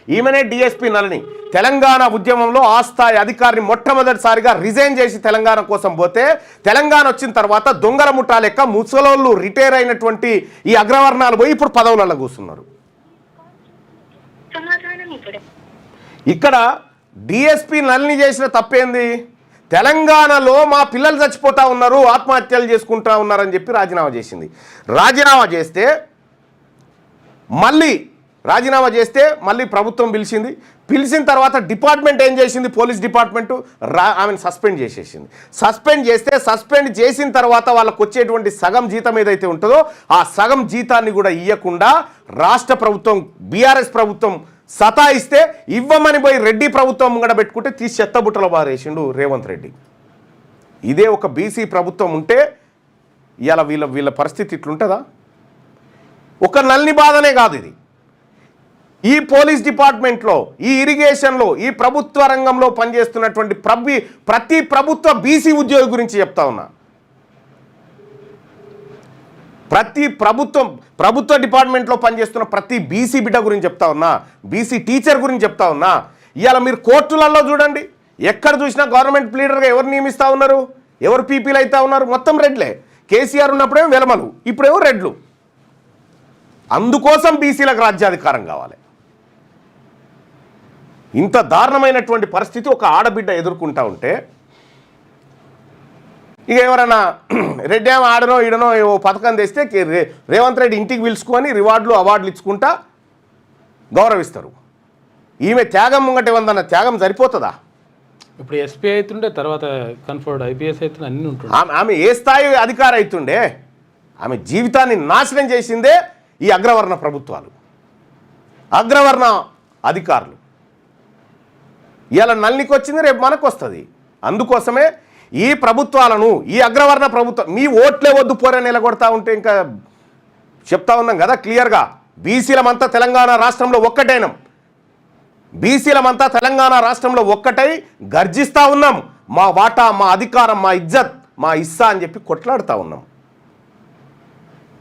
ఈమెనే DSP Nalini. Telangana ఉద్యమంలో ఆ స్థాయి అధికారిని మొట్టమొదటిసారిగా రిజైన్ చేసి తెలంగాణ కోసం పోతే, తెలంగాణ వచ్చిన తర్వాత దొంగల ముఠా లెక్క ముసలోళ్ళు రిటైర్ అయినటువంటి ఈ అగ్రవర్ణాలు పోయి ఇప్పుడు పదవులలో కూర్చున్నారు. ఇక్కడ డిఎస్పీ నళిని చేసిన తప్పేంది? తెలంగాణలో మా పిల్లలు చచ్చిపోతా ఉన్నారు, ఆత్మహత్యలు చేసుకుంటా ఉన్నారని చెప్పి రాజీనామా చేసింది. రాజీనామా చేస్తే మళ్ళీ ప్రభుత్వం పిలిచిన తర్వాత డిపార్ట్మెంట్ ఏం చేసింది? పోలీస్ డిపార్ట్మెంటు ఆమెను సస్పెండ్ చేసేసింది. సస్పెండ్ చేసిన తర్వాత వాళ్ళకు వచ్చేటువంటి సగం జీతం ఏదైతే ఉంటుందో ఆ సగం జీతాన్ని కూడా ఇవ్వకుండా రాష్ట్ర ప్రభుత్వం, బీఆర్ఎస్ ప్రభుత్వం సతాయిస్తే ఇవ్వమని పోయి రెడ్డి ప్రభుత్వం ముంగడ పెట్టుకుంటే తీసి చెత్తబుట్టలో బారేసిండు రేవంత్ రెడ్డి. ఇదే ఒక బీసీ ప్రభుత్వం ఉంటే ఇలా వీళ్ళ పరిస్థితి ఇట్లుంటుందా? ఒక నల్ని బాధనే కాదు ఇది. ఈ పోలీస్ డిపార్ట్మెంట్లో, ఈ ఇరిగేషన్లో, ఈ ప్రభుత్వ రంగంలో పనిచేస్తున్నటువంటి ప్రతి ప్రభుత్వ బీసీ ఉద్యోగి గురించి చెప్తా ఉన్నా. ప్రతి ప్రభుత్వ డిపార్ట్మెంట్లో పనిచేస్తున్న ప్రతి బీసీ బిడ్డ గురించి చెప్తా ఉన్నా, బీసీ టీచర్ గురించి చెప్తా ఉన్నా. ఇవాళ మీరు కోర్టులలో చూడండి, ఎక్కడ చూసినా గవర్నమెంట్ ప్లీడర్గా ఎవరు నియమిస్తూ ఉన్నారు, ఎవరు పీపీలు అవుతా ఉన్నారు? మొత్తం రెడ్లే. కేసీఆర్ ఉన్నప్పుడేమో వెలమలు, ఇప్పుడేమో రెడ్లు. అందుకోసం బీసీలకు రాజ్యాధికారం కావాలి. ఇంత దారుణమైనటువంటి పరిస్థితి ఒక ఆడబిడ్డ ఎదుర్కొంటా ఉంటే, ఇక ఎవరైనా రెడ్డి ఏమో ఆడనో ఈడనో పథకం తెస్తే రేవంత్ రెడ్డి ఇంటికి పిలుచుకొని రివార్డులు అవార్డులు ఇచ్చుకుంటా గౌరవిస్తారు. ఈమె త్యాగం ముంగట ఏమన్నా త్యాగం సరిపోతుందా? ఇప్పుడు ఎస్పీ అవుతుండే, తర్వాత కన్ఫర్డ్ ఐపీఎస్ అవుతుండే, అన్నీ ఉంటుండే. ఆమె ఏ స్థాయి అధికారి అవుతుండే? ఆమె జీవితాన్ని నాశనం చేసిందే ఈ అగ్రవర్ణ ప్రభుత్వాలు, అగ్రవర్ణ అధికారులు. ఇలా నల్లికి వచ్చింది, రేపు మనకు వస్తుంది. అందుకోసమే ఈ ప్రభుత్వాలను, ఈ అగ్రవర్ణ ప్రభుత్వం మీ ఓట్లే వద్దు పోరే నిలగొడతా ఉంటే ఇంకా చెప్తా ఉన్నాం కదా క్లియర్గా. బీసీలమంతా తెలంగాణ రాష్ట్రంలో ఒక్కటైనాం, బీసీలమంతా తెలంగాణ రాష్ట్రంలో ఒక్కటై గర్జిస్తూ ఉన్నాం. మా వాటా, మా అధికారం, మా ఇజ్జత్, మా ఇస్సా అని చెప్పి కొట్లాడుతూ ఉన్నాం.